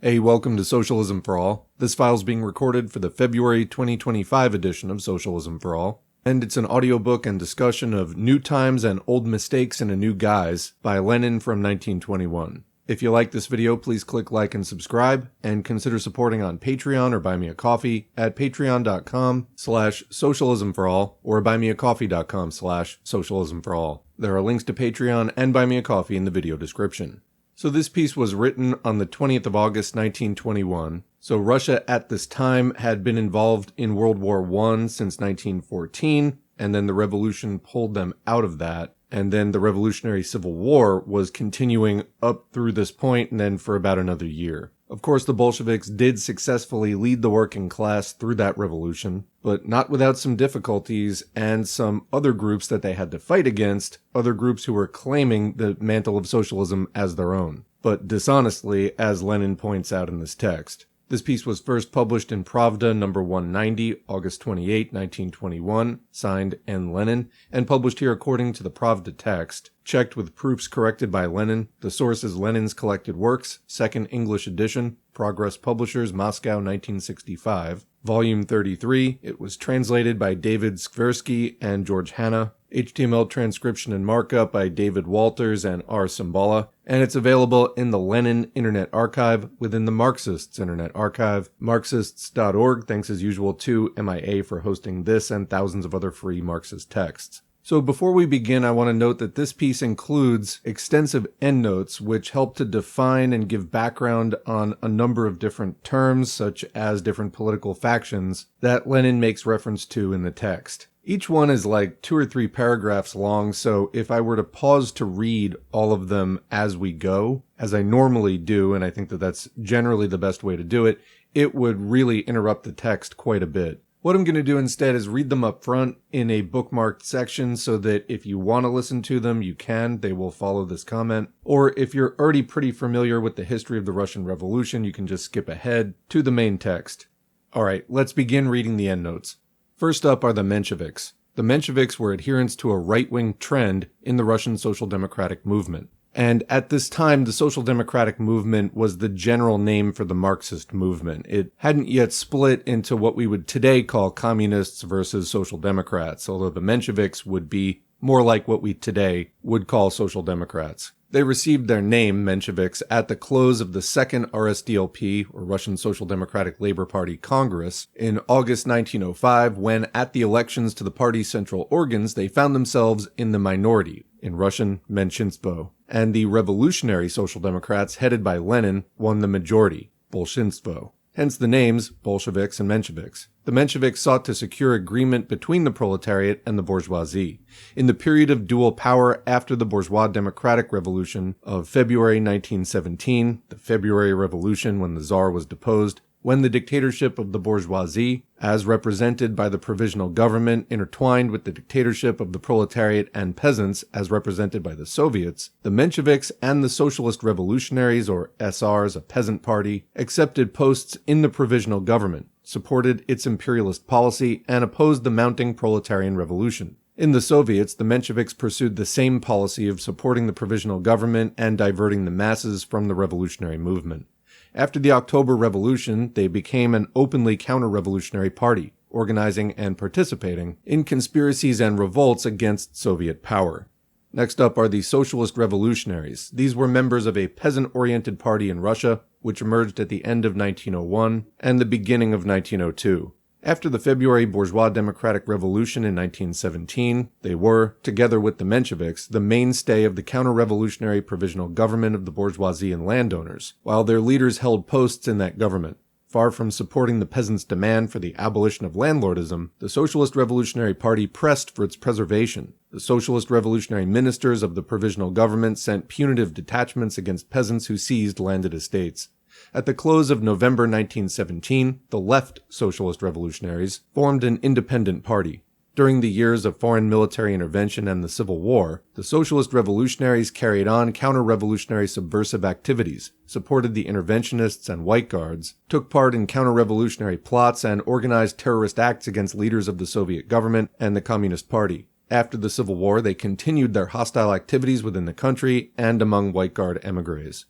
Hey, welcome to Socialism for All. This file is being recorded for the February 2025 edition of Socialism for All, and it's an audiobook and discussion of New Times and Old Mistakes in a New Guise by Lenin from 1921. If you like this video, please click like and subscribe, and consider supporting on Patreon or Buy Me a Coffee at patreon.com/socialismforall or buymeacoffee.com/socialismforall. There are links to Patreon and Buy Me a Coffee in the video description. So this piece was written on the 20th of August, 1921. So Russia at this time had been involved in World War I since 1914, and then the revolution pulled them out of that. And then the Revolutionary Civil War was continuing up through this point and then for about another year. Of course, the Bolsheviks did successfully lead the working class through that revolution, but not without some difficulties and some other groups that they had to fight against, other groups who were claiming the mantle of socialism as their own, but dishonestly, as Lenin points out in this text. This piece was first published in Pravda number 190, August 28, 1921, signed N. Lenin, and published here according to the Pravda text, checked with proofs corrected by Lenin. The source is Lenin's Collected Works, 2nd English edition, Progress Publishers, Moscow, 1965. Volume 33, it was translated by David Skversky and George Hanna. HTML transcription and markup by David Walters and R. Symbala, and it's available in the Lenin Internet Archive within the Marxists Internet Archive. Marxists.org, thanks as usual to MIA for hosting this and thousands of other free Marxist texts. So before we begin, I want to note that this piece includes extensive endnotes which help to define and give background on a number of different terms, such as different political factions, that Lenin makes reference to in the text. Each one is like 2 or 3 paragraphs long, so if I were to pause to read all of them as we go, as I normally do, and I think that that's generally the best way to do it, it would really interrupt the text quite a bit. What I'm going to do instead is read them up front in a bookmarked section so that if you want to listen to them, you can. They will follow this comment. Or if you're already pretty familiar with the history of the Russian Revolution, you can just skip ahead to the main text. Alright, let's begin reading the endnotes. First up are the Mensheviks. The Mensheviks were adherents to a right-wing trend in the Russian Social Democratic movement. And at this time, the Social Democratic movement was the general name for the Marxist movement. It hadn't yet split into what we would today call communists versus social democrats, although the Mensheviks would be more like what we today would call social democrats. They received their name, Mensheviks, at the close of the second RSDLP, or Russian Social Democratic Labor Party Congress, in August 1905, when at the elections to the party's central organs, they found themselves in the minority, in Russian, Menshinstvo, and the revolutionary Social Democrats, headed by Lenin, won the majority, Bolshinstvo. Hence the names Bolsheviks and Mensheviks. The Mensheviks sought to secure agreement between the proletariat and the bourgeoisie. In the period of dual power after the bourgeois democratic revolution of February 1917, the February Revolution when the Tsar was deposed, when the dictatorship of the bourgeoisie, as represented by the provisional government, intertwined with the dictatorship of the proletariat and peasants, as represented by the Soviets, the Mensheviks and the Socialist-Revolutionaries, or SRs, a peasant party, accepted posts in the provisional government, supported its imperialist policy, and opposed the mounting proletarian revolution. In the Soviets, the Mensheviks pursued the same policy of supporting the provisional government and diverting the masses from the revolutionary movement. After the October Revolution, they became an openly counter-revolutionary party, organizing and participating in conspiracies and revolts against Soviet power. Next up are the Socialist-Revolutionaries. These were members of a peasant-oriented party in Russia, which emerged at the end of 1901 and the beginning of 1902. After the February bourgeois democratic revolution in 1917, they were, together with the Mensheviks, the mainstay of the counter-revolutionary provisional government of the bourgeoisie and landowners, while their leaders held posts in that government. Far from supporting the peasants' demand for the abolition of landlordism, the Socialist Revolutionary Party pressed for its preservation. The Socialist Revolutionary ministers of the provisional government sent punitive detachments against peasants who seized landed estates. At the close of November 1917, the left Socialist Revolutionaries formed an independent party. During the years of foreign military intervention and the Civil War, the Socialist Revolutionaries carried on counter-revolutionary subversive activities, supported the interventionists and White Guards, took part in counter-revolutionary plots, and organized terrorist acts against leaders of the Soviet government and the Communist Party. After the Civil War, they continued their hostile activities within the country and among White Guard émigrés.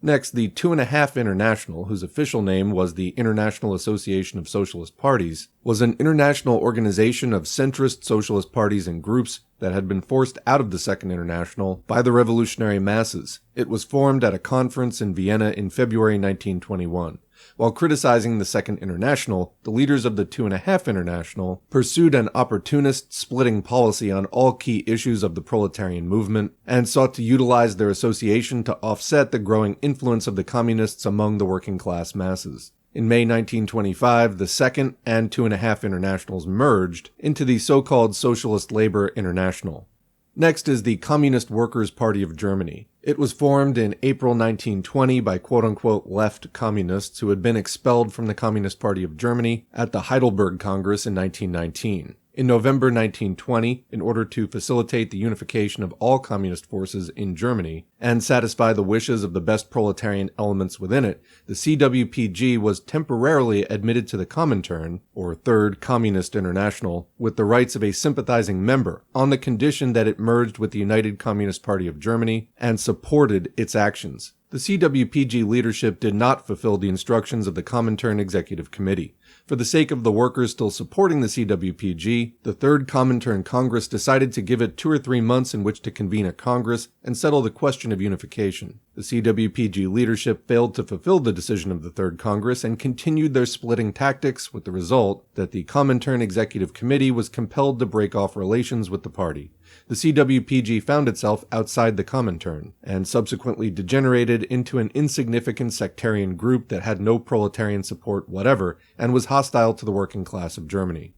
Next, the 2.5 International, whose official name was the International Association of Socialist Parties, was an international organization of centrist socialist parties and groups that had been forced out of the Second International by the revolutionary masses. It was formed at a conference in Vienna in February 1921. While criticizing the Second International, the leaders of the 2.5 International pursued an opportunist splitting policy on all key issues of the proletarian movement and sought to utilize their association to offset the growing influence of the communists among the working class masses. In May 1925, the Second and 2.5 Internationals merged into the so-called Socialist Labor International. Next is the Communist Workers' Party of Germany. It was formed in April 1920 by quote-unquote left communists who had been expelled from the Communist Party of Germany at the Heidelberg Congress in 1919. In November 1920, in order to facilitate the unification of all communist forces in Germany and satisfy the wishes of the best proletarian elements within it, the CWPG was temporarily admitted to the Comintern, or Third Communist International, with the rights of a sympathizing member, on the condition that it merged with the United Communist Party of Germany and supported its actions. The CWPG leadership did not fulfill the instructions of the Comintern Executive Committee. For the sake of the workers still supporting the CWPG, the Third Comintern Congress decided to give it 2 or 3 months in which to convene a Congress and settle the question of unification. The CWPG leadership failed to fulfill the decision of the Third Congress and continued their splitting tactics, with the result that the Comintern Executive Committee was compelled to break off relations with the party. The CWPG found itself outside the Comintern, and subsequently degenerated into an insignificant sectarian group that had no proletarian support whatever, and was hostile to the working class of Germany.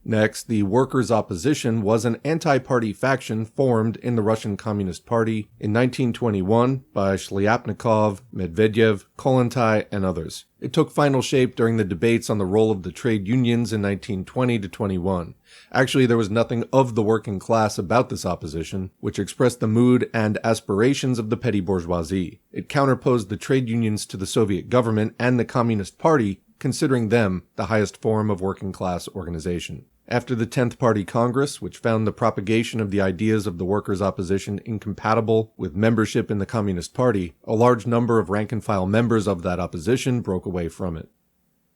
Next, the workers' opposition was an anti-party faction formed in the Russian Communist Party in 1921 by Shliapnikov, Medvedev, Kollontai, and others. It took final shape during the debates on the role of the trade unions in 1920 to 21. Actually, there was nothing of the working class about this opposition, which expressed the mood and aspirations of the petty bourgeoisie. It counterposed the trade unions to the Soviet government and the Communist Party, considering them the highest form of working class organization. After the 10th Party Congress, which found the propagation of the ideas of the workers' opposition incompatible with membership in the Communist Party, a large number of rank-and-file members of that opposition broke away from it.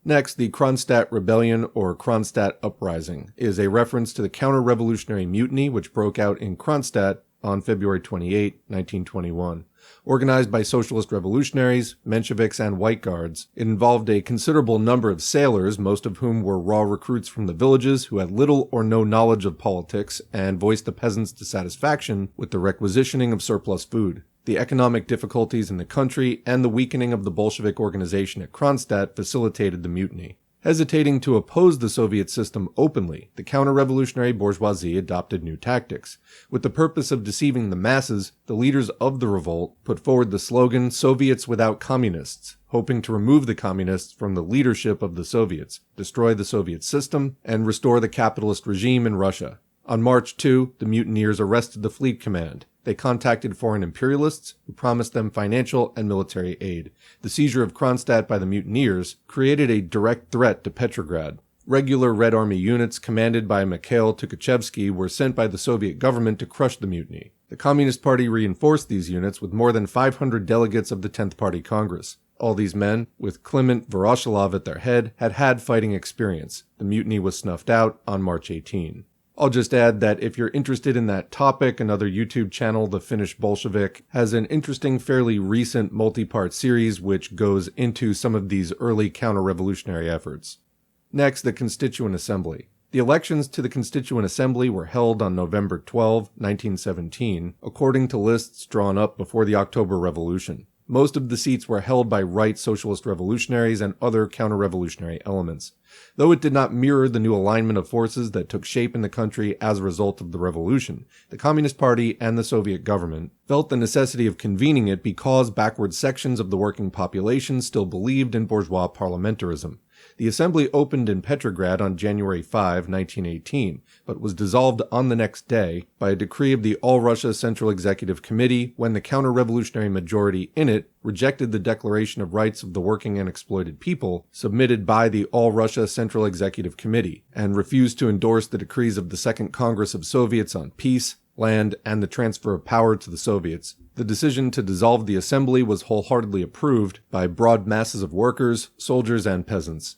Next, the Kronstadt Rebellion, or Kronstadt Uprising, is a reference to the counter-revolutionary mutiny which broke out in Kronstadt on February 28, 1921. Organized by Socialist-Revolutionaries, Mensheviks, and White Guards, it involved a considerable number of sailors, most of whom were raw recruits from the villages who had little or no knowledge of politics and voiced the peasants' dissatisfaction with the requisitioning of surplus food. The economic difficulties in the country and the weakening of the Bolshevik organization at Kronstadt facilitated the mutiny. Hesitating to oppose the Soviet system openly, the counter-revolutionary bourgeoisie adopted new tactics. With the purpose of deceiving the masses, the leaders of the revolt put forward the slogan "Soviets without communists," hoping to remove the communists from the leadership of the Soviets, destroy the Soviet system, and restore the capitalist regime in Russia. On March 2, the mutineers arrested the fleet command. They contacted foreign imperialists, who promised them financial and military aid. The seizure of Kronstadt by the mutineers created a direct threat to Petrograd. Regular Red Army units commanded by Mikhail Tukhachevsky were sent by the Soviet government to crush the mutiny. The Communist Party reinforced these units with more than 500 delegates of the 10th Party Congress. All these men, with Kliment Voroshilov at their head, had had fighting experience. The mutiny was snuffed out on March 18. I'll just add that if you're interested in that topic, another YouTube channel, The Finnish Bolshevik, has an interesting, fairly recent multi-part series which goes into some of these early counter-revolutionary efforts. Next, the Constituent Assembly. The elections to the Constituent Assembly were held on November 12, 1917, according to lists drawn up before the October Revolution. Most of the seats were held by right socialist revolutionaries and other counter-revolutionary elements. Though it did not mirror the new alignment of forces that took shape in the country as a result of the revolution, the Communist Party and the Soviet government felt the necessity of convening it because backward sections of the working population still believed in bourgeois parliamentarism. The assembly opened in Petrograd on January 5, 1918, but was dissolved on the next day by a decree of the All-Russia Central Executive Committee when the counter-revolutionary majority in it rejected the Declaration of Rights of the Working and Exploited People submitted by the All-Russia Central Executive Committee, and refused to endorse the decrees of the Second Congress of Soviets on Peace, land, and the transfer of power to the Soviets, the decision to dissolve the assembly was wholeheartedly approved by broad masses of workers, soldiers, and peasants.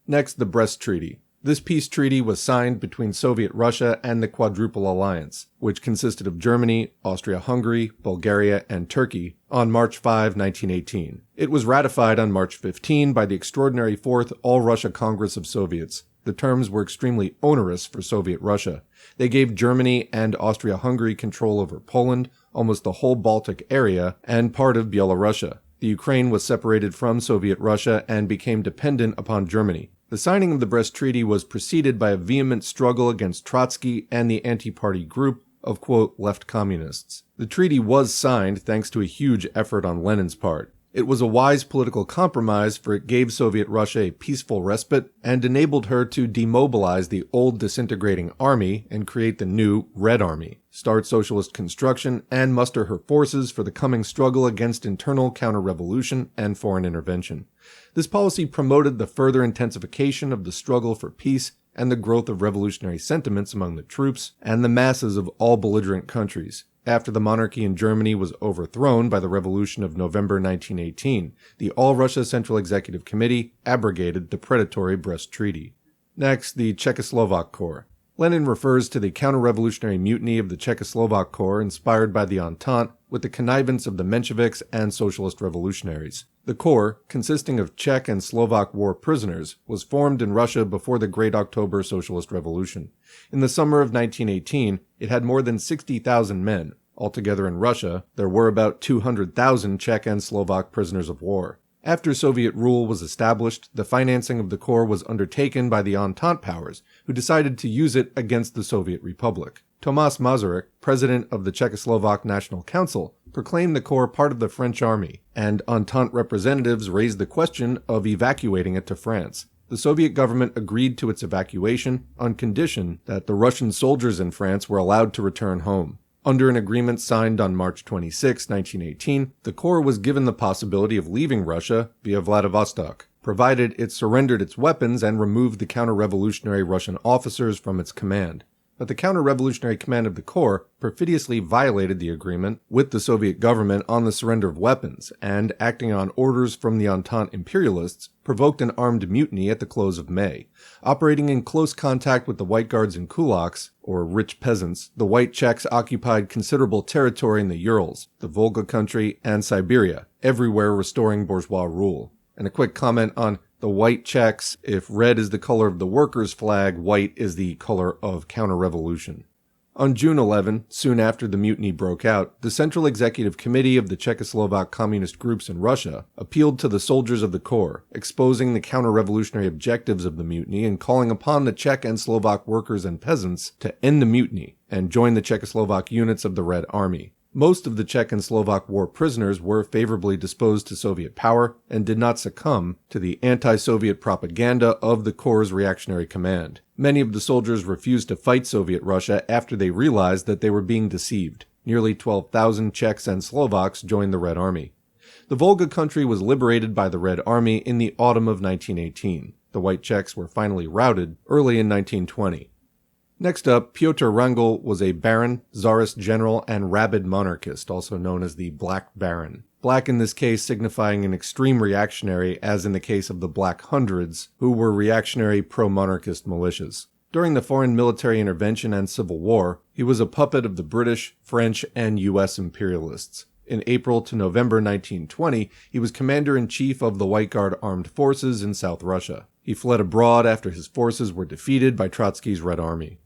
Next, the Brest Treaty. This peace treaty was signed between Soviet Russia and the Quadruple Alliance, which consisted of Germany, Austria-Hungary, Bulgaria, and Turkey, on March 5, 1918. It was ratified on March 15 by the extraordinary Fourth All-Russia Congress of Soviets. The terms were extremely onerous for Soviet Russia. They gave Germany and Austria-Hungary control over Poland, almost the whole Baltic area, and part of Byelorussia. The Ukraine was separated from Soviet Russia and became dependent upon Germany. The signing of the Brest Treaty was preceded by a vehement struggle against Trotsky and the anti-party group of, quote, left communists. The treaty was signed thanks to a huge effort on Lenin's part. It was a wise political compromise, for it gave Soviet Russia a peaceful respite and enabled her to demobilize the old disintegrating army and create the new Red Army, start socialist construction, and muster her forces for the coming struggle against internal counter-revolution and foreign intervention. This policy promoted the further intensification of the struggle for peace and the growth of revolutionary sentiments among the troops and the masses of all belligerent countries. After the monarchy in Germany was overthrown by the Revolution of November 1918, the All-Russia Central Executive Committee abrogated the predatory Brest Treaty. Next, the Czechoslovak Corps. Lenin refers to the counter-revolutionary mutiny of the Czechoslovak Corps inspired by the Entente with the connivance of the Mensheviks and Socialist-Revolutionaries. The Corps, consisting of Czech and Slovak war prisoners, was formed in Russia before the Great October Socialist Revolution. In the summer of 1918, it had more than 60,000 men. Altogether in Russia, there were about 200,000 Czech and Slovak prisoners of war. After Soviet rule was established, the financing of the Corps was undertaken by the Entente powers, who decided to use it against the Soviet Republic. Tomáš Masaryk, president of the Czechoslovak National Council, proclaimed the Corps part of the French army, and Entente representatives raised the question of evacuating it to France. The Soviet government agreed to its evacuation on condition that the Russian soldiers in France were allowed to return home. Under an agreement signed on March 26, 1918, the Corps was given the possibility of leaving Russia via Vladivostok, provided it surrendered its weapons and removed the counter-revolutionary Russian officers from its command. But the counter-revolutionary command of the Corps perfidiously violated the agreement with the Soviet government on the surrender of weapons, and, acting on orders from the Entente imperialists, provoked an armed mutiny at the close of May. Operating in close contact with the White Guards and kulaks, or rich peasants, the White Czechs occupied considerable territory in the Urals, the Volga country, and Siberia, everywhere restoring bourgeois rule. And a quick comment on the White Czechs: if red is the color of the workers' flag, white is the color of counter-revolution. On June 11, soon after the mutiny broke out, the Central Executive Committee of the Czechoslovak communist groups in Russia appealed to the soldiers of the Corps, exposing the counter-revolutionary objectives of the mutiny and calling upon the Czech and Slovak workers and peasants to end the mutiny and join the Czechoslovak units of the Red Army. Most of the Czech and Slovak war prisoners were favorably disposed to Soviet power and did not succumb to the anti-Soviet propaganda of the Corps' reactionary command. Many of the soldiers refused to fight Soviet Russia after they realized that they were being deceived. Nearly 12,000 Czechs and Slovaks joined the Red Army. The Volga country was liberated by the Red Army in the autumn of 1918. The White Czechs were finally routed early in 1920. Next up, Pyotr Wrangel was a baron, czarist general, and rabid monarchist, also known as the Black Baron. Black in this case signifying an extreme reactionary, as in the case of the Black Hundreds, who were reactionary pro-monarchist militias. During the foreign military intervention and civil war, he was a puppet of the British, French, and U.S. imperialists. In April to November 1920, he was commander-in-chief of the White Guard armed forces in South Russia. He fled abroad after his forces were defeated by Trotsky's Red Army.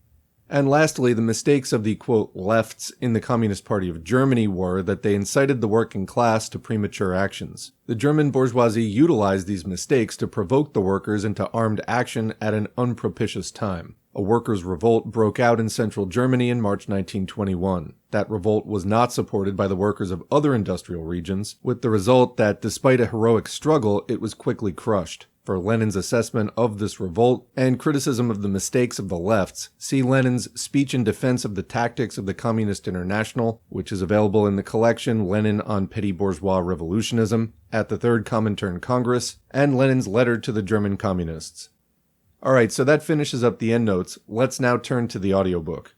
And lastly, the mistakes of the, quote, lefts in the Communist Party of Germany were that they incited the working class to premature actions. The German bourgeoisie utilized these mistakes to provoke the workers into armed action at an unpropitious time. A workers' revolt broke out in central Germany in March 1921. That revolt was not supported by the workers of other industrial regions, with the result that despite a heroic struggle, it was quickly crushed. For Lenin's assessment of this revolt and criticism of the mistakes of the lefts, see Lenin's Speech in Defense of the Tactics of the Communist International, which is available in the collection Lenin on Petty Bourgeois Revolutionism at the Third Comintern Congress, and Lenin's Letter to the German Communists. Alright, so that finishes up the endnotes. Let's now turn to the audiobook.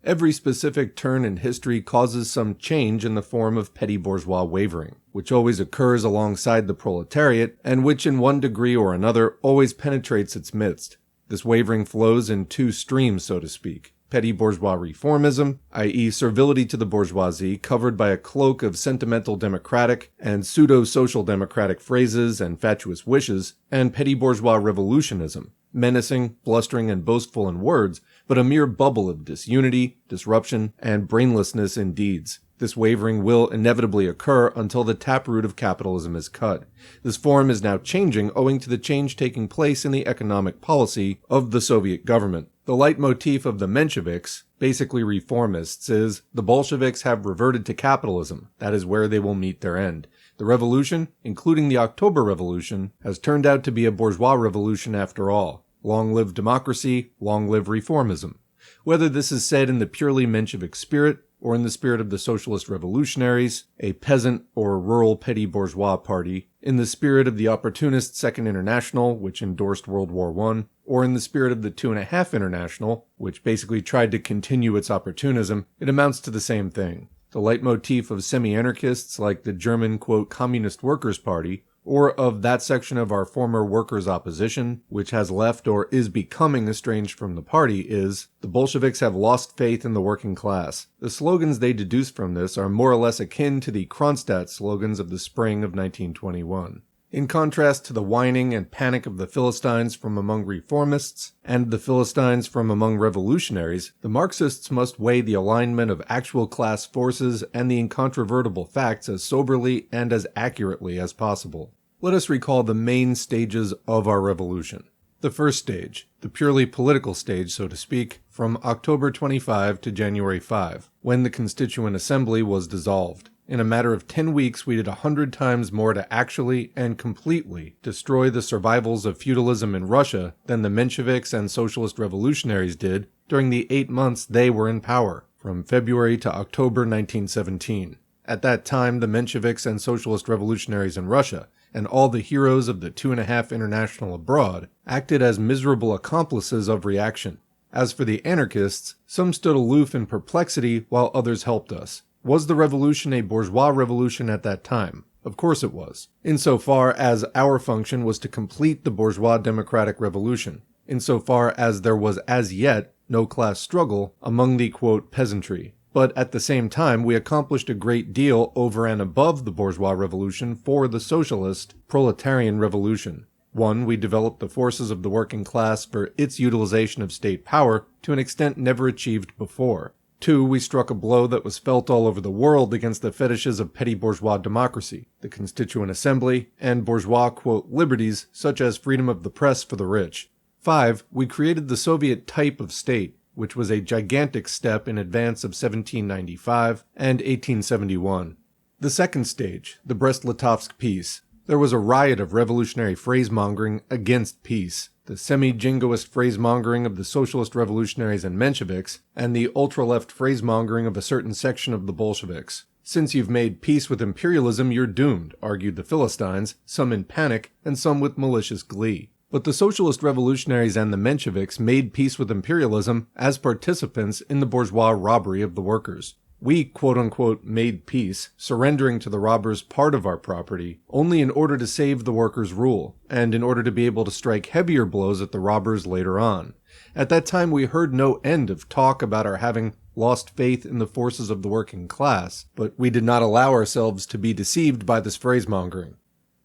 Every specific turn in history causes some change in the form of petty bourgeois wavering, which always occurs alongside the proletariat, and which in one degree or another always penetrates its midst. This wavering flows in two streams, so to speak. Petty bourgeois reformism, i.e. servility to the bourgeoisie covered by a cloak of sentimental democratic and pseudo-social democratic phrases and fatuous wishes, and petty bourgeois revolutionism, menacing, blustering, and boastful in words, but a mere bubble of disunity, disruption, and brainlessness in deeds. This wavering will inevitably occur until the taproot of capitalism is cut. This form is now changing owing to the change taking place in the economic policy of the Soviet government. The leitmotif of the Mensheviks, basically reformists, is the Bolsheviks have reverted to capitalism. That is where they will meet their end. The revolution, including the October Revolution, has turned out to be a bourgeois revolution after all. Long live democracy, long live reformism. Whether this is said in the purely Menshevik spirit, or in the spirit of the Socialist-Revolutionaries, a peasant or rural petty bourgeois party, in the spirit of the opportunist Second International, which endorsed World War I, or in the spirit of the 2.5 International, which basically tried to continue its opportunism, it amounts to the same thing. The leitmotif of semi-anarchists like the German, quote, Communist Workers' Party, or of that section of our former workers' opposition, which has left or is becoming estranged from the party, is, the Bolsheviks have lost faith in the working class. The slogans they deduce from this are more or less akin to the Kronstadt slogans of the spring of 1921. In contrast to the whining and panic of the Philistines from among reformists and the Philistines from among revolutionaries, the Marxists must weigh the alignment of actual class forces and the incontrovertible facts as soberly and as accurately as possible. Let us recall the main stages of our revolution. The first stage, the purely political stage, so to speak, from October 25 to January 5, when the Constituent Assembly was dissolved. In a matter of 10 weeks, we did 100 times more to actually and completely destroy the survivals of feudalism in Russia than the Mensheviks and Socialist-Revolutionaries did during the 8 months they were in power, from February to October 1917. At that time, the Mensheviks and Socialist-Revolutionaries in Russia, and all the heroes of the 2.5 International abroad, acted as miserable accomplices of reaction. As for the anarchists, some stood aloof in perplexity while others helped us. Was the revolution a bourgeois revolution at that time? Of course it was, insofar as our function was to complete the bourgeois democratic revolution, insofar as there was as yet no class struggle among the, quote, peasantry. But at the same time, we accomplished a great deal over and above the bourgeois revolution for the socialist, proletarian revolution. 1. We developed the forces of the working class for its utilization of state power to an extent never achieved before. 2. We struck a blow that was felt all over the world against the fetishes of petty bourgeois democracy, the Constituent Assembly, and bourgeois, quote, liberties such as freedom of the press for the rich. 5. We created the Soviet type of state, which was a gigantic step in advance of 1795 and 1871. The second stage, the Brest-Litovsk peace. There was a riot of revolutionary phrasemongering against peace. The semi-jingoist phrasemongering of the Socialist-Revolutionaries and Mensheviks, and the ultra-left phrasemongering of a certain section of the Bolsheviks. Since you've made peace with imperialism, you're doomed, argued the Philistines, some in panic, and some with malicious glee. But the Socialist-Revolutionaries and the Mensheviks made peace with imperialism as participants in the bourgeois robbery of the workers. We, quote-unquote, made peace, surrendering to the robbers part of our property, only in order to save the workers' rule, and in order to be able to strike heavier blows at the robbers later on. At that time we heard no end of talk about our having lost faith in the forces of the working class, but we did not allow ourselves to be deceived by this phrasemongering.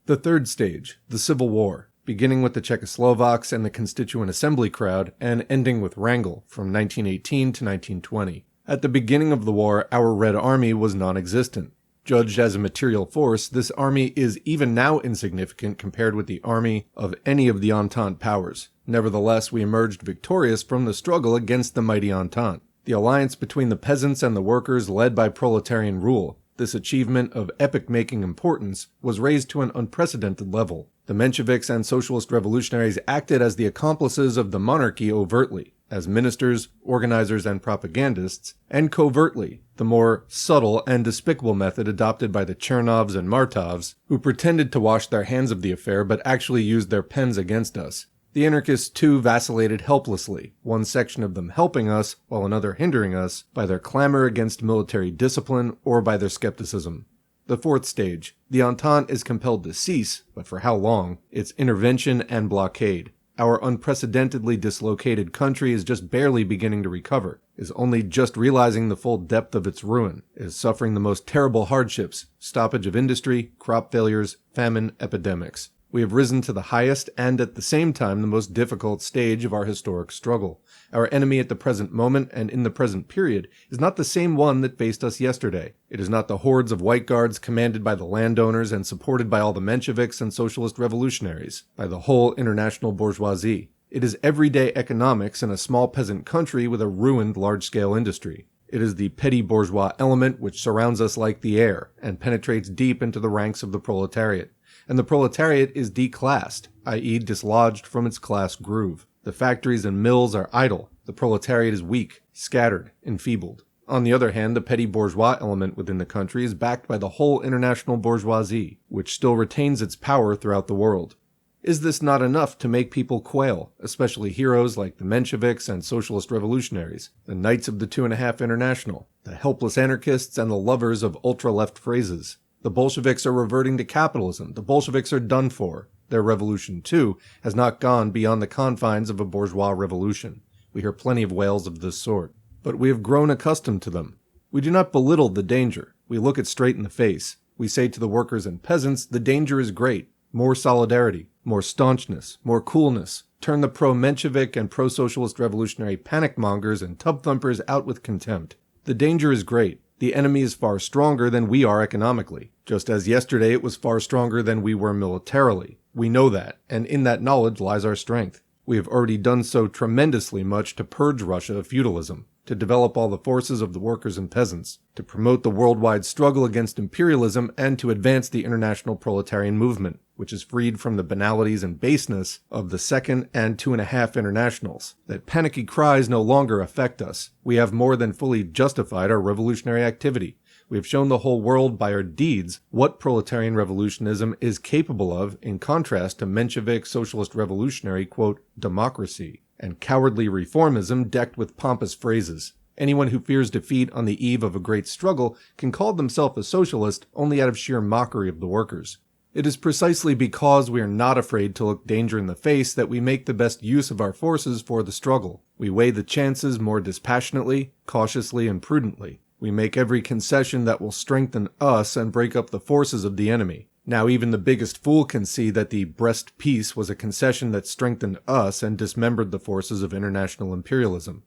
The third stage, the Civil War, beginning with the Czechoslovaks and the Constituent Assembly crowd, and ending with Wrangel from 1918 to 1920. At the beginning of the war, our Red Army was non-existent. Judged as a material force, this army is even now insignificant compared with the army of any of the Entente powers. Nevertheless, we emerged victorious from the struggle against the mighty Entente. The alliance between the peasants and the workers led by proletarian rule, this achievement of epoch-making importance, was raised to an unprecedented level. The Mensheviks and Socialist-Revolutionaries acted as the accomplices of the monarchy overtly, as ministers, organizers, and propagandists, and covertly, the more subtle and despicable method adopted by the Chernovs and Martovs, who pretended to wash their hands of the affair but actually used their pens against us. The anarchists too vacillated helplessly, one section of them helping us, while another hindering us, by their clamor against military discipline or by their skepticism. The fourth stage, the Entente is compelled to cease, but for how long, its intervention and blockade. Our unprecedentedly dislocated country is just barely beginning to recover, is only just realizing the full depth of its ruin, is suffering the most terrible hardships, stoppage of industry, crop failures, famine, epidemics. We have risen to the highest and at the same time the most difficult stage of our historic struggle. Our enemy at the present moment and in the present period is not the same one that faced us yesterday. It is not the hordes of white guards commanded by the landowners and supported by all the Mensheviks and Socialist-Revolutionaries, by the whole international bourgeoisie. It is everyday economics in a small peasant country with a ruined large-scale industry. It is the petty bourgeois element which surrounds us like the air and penetrates deep into the ranks of the proletariat. And the proletariat is declassed, i.e. dislodged from its class groove. The factories and mills are idle. The proletariat is weak, scattered, enfeebled. On the other hand, the petty bourgeois element within the country is backed by the whole international bourgeoisie, which still retains its power throughout the world. Is this not enough to make people quail, especially heroes like the Mensheviks and Socialist-Revolutionaries, the Knights of the 2.5 International, the helpless anarchists and the lovers of ultra-left phrases? The Bolsheviks are reverting to capitalism. The Bolsheviks are done for. Their revolution, too, has not gone beyond the confines of a bourgeois revolution. We hear plenty of wails of this sort. But we have grown accustomed to them. We do not belittle the danger. We look it straight in the face. We say to the workers and peasants, the danger is great. More solidarity, more staunchness, more coolness. Turn the pro-Menshevik and pro-socialist revolutionary panic-mongers and tub-thumpers out with contempt. The danger is great. The enemy is far stronger than we are economically, just as yesterday it was far stronger than we were militarily. We know that, and in that knowledge lies our strength. We have already done so tremendously much to purge Russia of feudalism, to develop all the forces of the workers and peasants, to promote the worldwide struggle against imperialism, and to advance the international proletarian movement, which is freed from the banalities and baseness of the 2nd and 2.5 Internationals. That panicky cries no longer affect us. We have more than fully justified our revolutionary activity. We have shown the whole world by our deeds what proletarian revolutionism is capable of in contrast to Menshevik socialist revolutionary, quote, democracy, and cowardly reformism decked with pompous phrases. Anyone who fears defeat on the eve of a great struggle can call themselves a socialist only out of sheer mockery of the workers. It is precisely because we are not afraid to look danger in the face that we make the best use of our forces for the struggle. We weigh the chances more dispassionately, cautiously, and prudently. We make every concession that will strengthen us and break up the forces of the enemy. Now even the biggest fool can see that the Brest peace was a concession that strengthened us and dismembered the forces of international imperialism.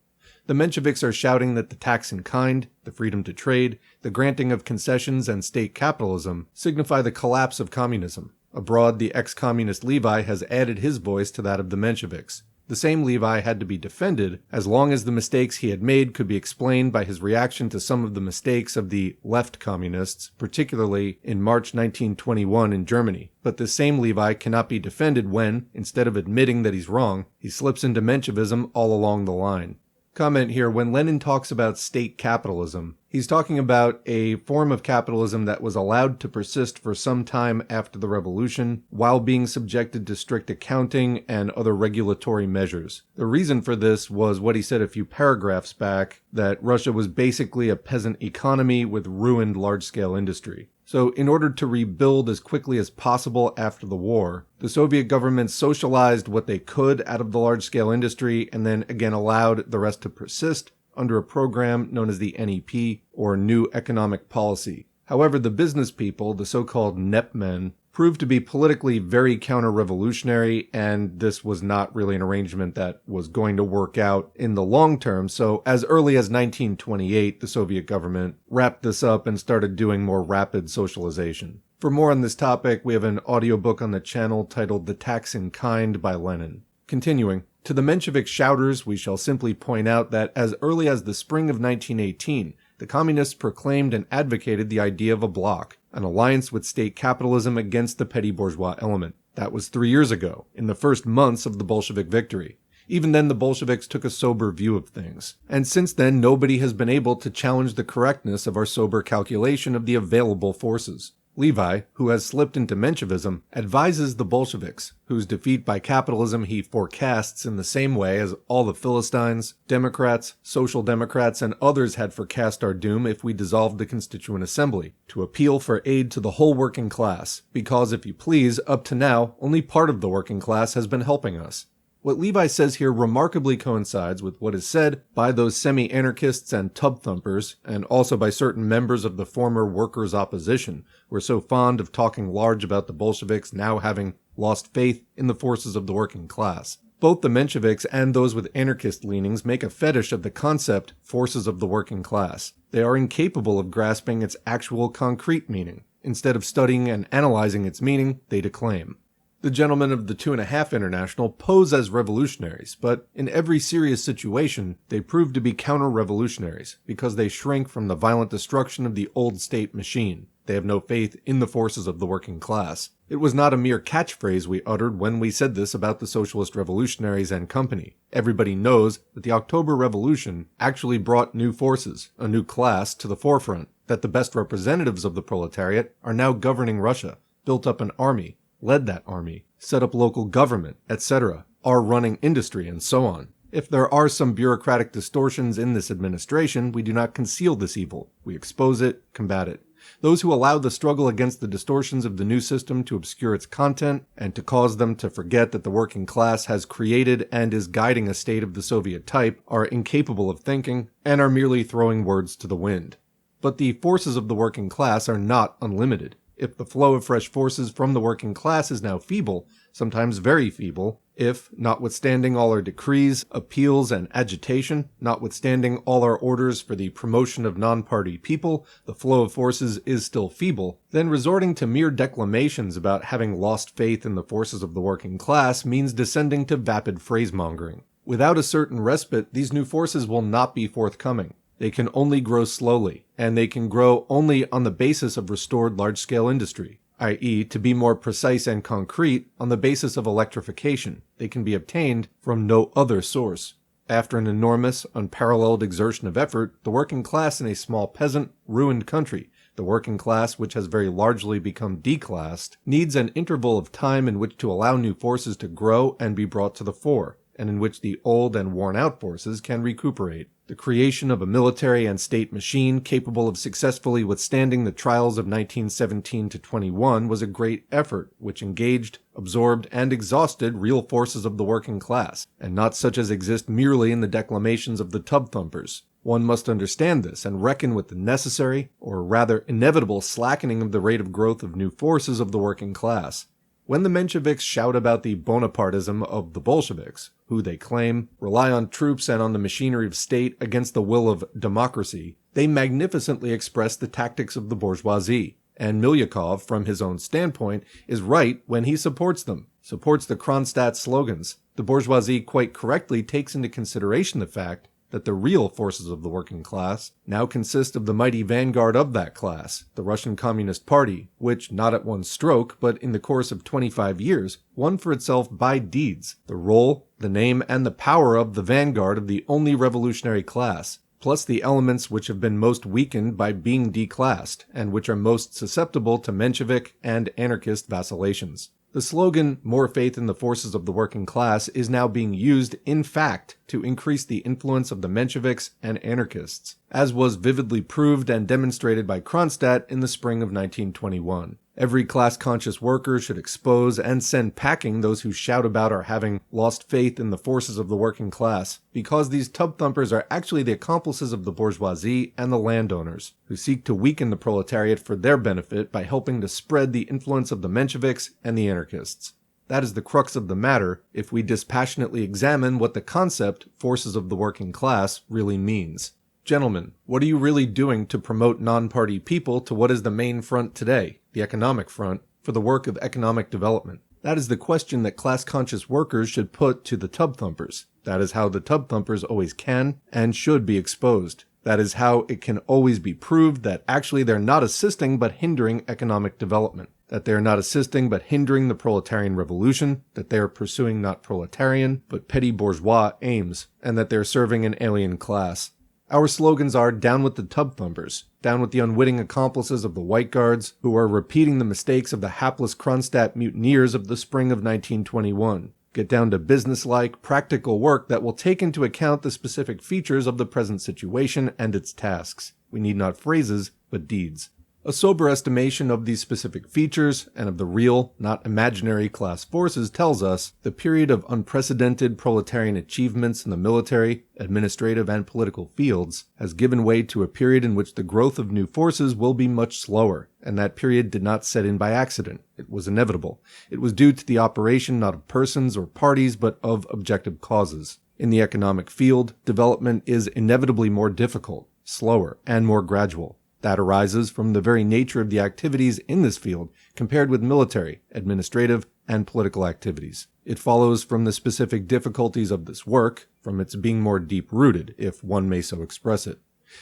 The Mensheviks are shouting that the tax in kind, the freedom to trade, the granting of concessions and state capitalism signify the collapse of communism. Abroad, the ex-communist Levi has added his voice to that of the Mensheviks. The same Levi had to be defended as long as the mistakes he had made could be explained by his reaction to some of the mistakes of the left communists, particularly in March 1921 in Germany. But this same Levi cannot be defended when, instead of admitting that he's wrong, he slips into Menshevism all along the line. Comment here, when Lenin talks about state capitalism, he's talking about a form of capitalism that was allowed to persist for some time after the revolution, while being subjected to strict accounting and other regulatory measures. The reason for this was what he said a few paragraphs back, that Russia was basically a peasant economy with ruined large-scale industry. So in order to rebuild as quickly as possible after the war, the Soviet government socialized what they could out of the large-scale industry and then again allowed the rest to persist under a program known as the NEP, or New Economic Policy. However, the business people, the so-called NEP men, proved to be politically very counter-revolutionary, and this was not really an arrangement that was going to work out in the long term. So as early as 1928, the Soviet government wrapped this up and started doing more rapid socialization. For more on this topic, we have an audiobook on the channel titled The Tax in Kind by Lenin. Continuing, to the Menshevik shouters, we shall simply point out that as early as the spring of 1918, the communists proclaimed and advocated the idea of a bloc, an alliance with state capitalism against the petty bourgeois element. That was 3 years ago, in the first months of the Bolshevik victory. Even then, the Bolsheviks took a sober view of things. And since then, nobody has been able to challenge the correctness of our sober calculation of the available forces. Levi, who has slipped into Menshevism, advises the Bolsheviks, whose defeat by capitalism he forecasts in the same way as all the Philistines, Democrats, Social Democrats, and others had forecast our doom if we dissolved the Constituent Assembly, to appeal for aid to the whole working class, because, if you please, up to now, only part of the working class has been helping us. What Levi says here remarkably coincides with what is said by those semi-anarchists and tub-thumpers, and also by certain members of the former workers' opposition, who are so fond of talking large about the Bolsheviks now having lost faith in the forces of the working class. Both the Mensheviks and those with anarchist leanings make a fetish of the concept forces of the working class. They are incapable of grasping its actual concrete meaning. Instead of studying and analyzing its meaning, they declaim. The gentlemen of the 2.5 International pose as revolutionaries, but in every serious situation, they prove to be counter-revolutionaries, because they shrink from the violent destruction of the old state machine. They have no faith in the forces of the working class. It was not a mere catchphrase we uttered when we said this about the Socialist-Revolutionaries and company. Everybody knows that the October Revolution actually brought new forces, a new class, to the forefront, that the best representatives of the proletariat are now governing Russia, built up an army, led that army, set up local government, etc., are running industry, and so on. If there are some bureaucratic distortions in this administration, we do not conceal this evil. We expose it, combat it. Those who allow the struggle against the distortions of the new system to obscure its content, and to cause them to forget that the working class has created and is guiding a state of the Soviet type, are incapable of thinking, and are merely throwing words to the wind. But the forces of the working class are not unlimited. If the flow of fresh forces from the working class is now feeble, sometimes very feeble, if, notwithstanding all our decrees, appeals, and agitation, notwithstanding all our orders for the promotion of non-party people, the flow of forces is still feeble, then resorting to mere declamations about having lost faith in the forces of the working class means descending to vapid phrasemongering. Without a certain respite, these new forces will not be forthcoming. They can only grow slowly, and they can grow only on the basis of restored large-scale industry, i.e., to be more precise and concrete, on the basis of electrification. They can be obtained from no other source. After an enormous, unparalleled exertion of effort, the working class in a small peasant, ruined country, the working class which has very largely become declassed, needs an interval of time in which to allow new forces to grow and be brought to the fore, and in which the old and worn-out forces can recuperate. The creation of a military and state machine capable of successfully withstanding the trials of 1917 to 21 was a great effort, which engaged, absorbed, and exhausted real forces of the working class, and not such as exist merely in the declamations of the tub-thumpers. One must understand this and reckon with the necessary, or rather inevitable, slackening of the rate of growth of new forces of the working class. When the Mensheviks shout about the Bonapartism of the Bolsheviks, who they claim rely on troops and on the machinery of state against the will of democracy, they magnificently express the tactics of the bourgeoisie, and Milyakov, from his own standpoint, is right when he supports them, supports the Kronstadt slogans. The bourgeoisie quite correctly takes into consideration the fact that the real forces of the working class now consist of the mighty vanguard of that class, the Russian Communist Party, which, not at one stroke, but in the course of 25 years, won for itself by deeds the role, the name, and the power of the vanguard of the only revolutionary class, plus the elements which have been most weakened by being declassed, and which are most susceptible to Menshevik and anarchist vacillations. The slogan, "More faith in the forces of the working class," is now being used, in fact, to increase the influence of the Mensheviks and anarchists, as was vividly proved and demonstrated by Kronstadt in the spring of 1921. Every class-conscious worker should expose and send packing those who shout about our having lost faith in the forces of the working class, because these tub-thumpers are actually the accomplices of the bourgeoisie and the landowners, who seek to weaken the proletariat for their benefit by helping to spread the influence of the Mensheviks and the anarchists. That is the crux of the matter if we dispassionately examine what the concept, forces of the working class, really means. Gentlemen, what are you really doing to promote non-party people to what is the main front today, the economic front, for the work of economic development? That is the question that class-conscious workers should put to the tub-thumpers. That is how the tub-thumpers always can and should be exposed. That is how it can always be proved that actually they're not assisting but hindering economic development. That they are not assisting but hindering the proletarian revolution, that they are pursuing not proletarian but petty bourgeois aims, and that they are serving an alien class. Our slogans are down with the tub thumpers, down with the unwitting accomplices of the White Guards who are repeating the mistakes of the hapless Kronstadt mutineers of the spring of 1921. Get down to businesslike, practical work that will take into account the specific features of the present situation and its tasks. We need not phrases, but deeds. A sober estimation of these specific features and of the real, not imaginary class forces tells us the period of unprecedented proletarian achievements in the military, administrative, and political fields has given way to a period in which the growth of new forces will be much slower, and that period did not set in by accident. It was inevitable. It was due to the operation not of persons or parties, but of objective causes. In the economic field, development is inevitably more difficult, slower, and more gradual. That arises from the very nature of the activities in this field compared with military, administrative, and political activities. It follows from the specific difficulties of this work, from its being more deep-rooted, if one may so express it.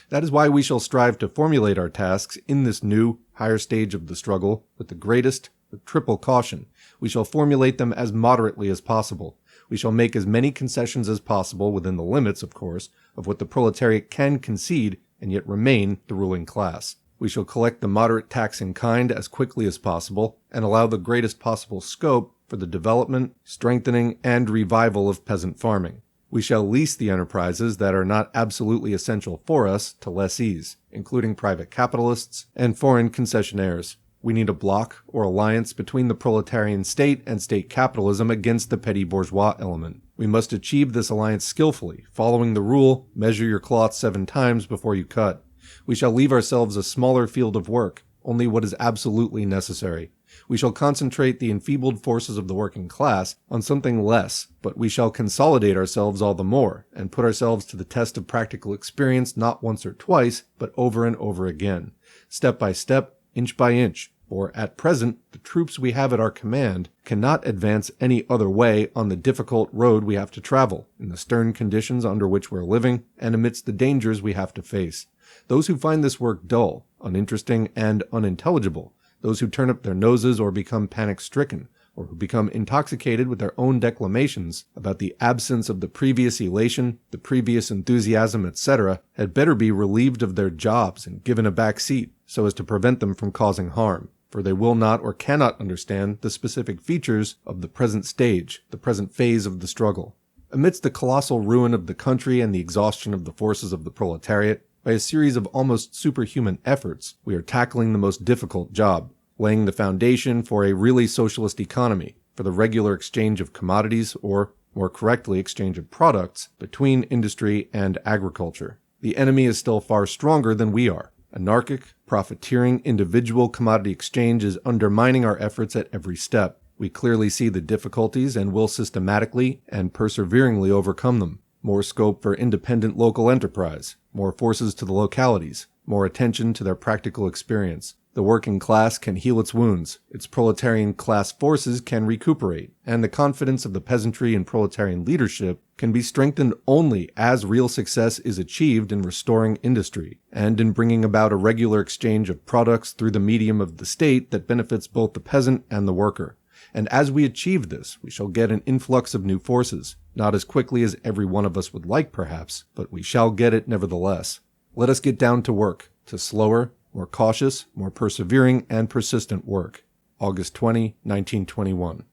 That is why we shall strive to formulate our tasks in this new, higher stage of the struggle with triple caution. We shall formulate them as moderately as possible. We shall make as many concessions as possible, within the limits, of course, of what the proletariat can concede and yet remain the ruling class. We shall collect the moderate tax in kind as quickly as possible, and allow the greatest possible scope for the development, strengthening, and revival of peasant farming. We shall lease the enterprises that are not absolutely essential for us to lessees, including private capitalists and foreign concessionaires. We need a bloc or alliance between the proletarian state and state capitalism against the petty bourgeois element. We must achieve this alliance skillfully, following the rule, measure your cloth 7 times before you cut. We shall leave ourselves a smaller field of work, only what is absolutely necessary. We shall concentrate the enfeebled forces of the working class on something less, but we shall consolidate ourselves all the more, and put ourselves to the test of practical experience not once or twice, but over and over again, step by step, inch by inch, for at present the troops we have at our command cannot advance any other way on the difficult road we have to travel, in the stern conditions under which we're living, and amidst the dangers we have to face. Those who find this work dull, uninteresting, and unintelligible, those who turn up their noses or become panic-stricken, or who become intoxicated with their own declamations about the absence of the previous elation, the previous enthusiasm, etc., had better be relieved of their jobs and given a back seat, so as to prevent them from causing harm, for they will not or cannot understand the specific features of the present stage, the present phase of the struggle. Amidst the colossal ruin of the country and the exhaustion of the forces of the proletariat, by a series of almost superhuman efforts, we are tackling the most difficult job, laying the foundation for a really socialist economy, for the regular exchange of commodities, or, more correctly, exchange of products, between industry and agriculture. The enemy is still far stronger than we are. Anarchic, profiteering, individual commodity exchange is undermining our efforts at every step. We clearly see the difficulties and will systematically and perseveringly overcome them. More scope for independent local enterprise, more forces to the localities, more attention to their practical experience. The working class can heal its wounds, its proletarian class forces can recuperate, and the confidence of the peasantry in proletarian leadership can be strengthened only as real success is achieved in restoring industry, and in bringing about a regular exchange of products through the medium of the state that benefits both the peasant and the worker. And as we achieve this, we shall get an influx of new forces, not as quickly as every one of us would like perhaps, but we shall get it nevertheless. Let us get down to work, to slower, more cautious, more persevering, and persistent work. August 20, 1921.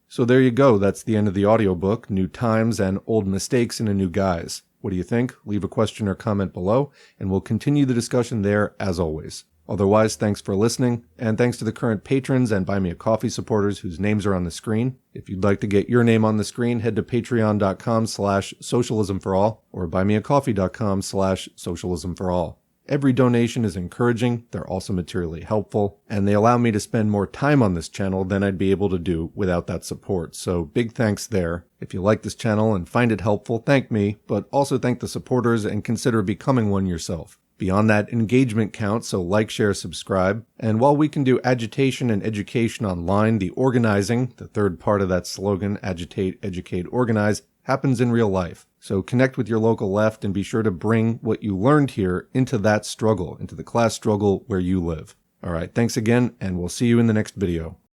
So there you go, that's the end of the audiobook, New Times and Old Mistakes in a New Guise. What do you think? Leave a question or comment below, and we'll continue the discussion there as always. Otherwise, thanks for listening, and thanks to the current patrons and Buy Me a Coffee supporters whose names are on the screen. If you'd like to get your name on the screen, head to patreon.com/socialismforall or buymeacoffee.com/socialismforall. Every donation is encouraging, they're also materially helpful, and they allow me to spend more time on this channel than I'd be able to do without that support, so big thanks there. If you like this channel and find it helpful, thank me, but also thank the supporters and consider becoming one yourself. Beyond that, engagement counts, so like, share, subscribe. And while we can do agitation and education online, the organizing, the third part of that slogan, agitate, educate, organize, happens in real life. So connect with your local left and be sure to bring what you learned here into that struggle, into the class struggle where you live. Alright, thanks again, and we'll see you in the next video.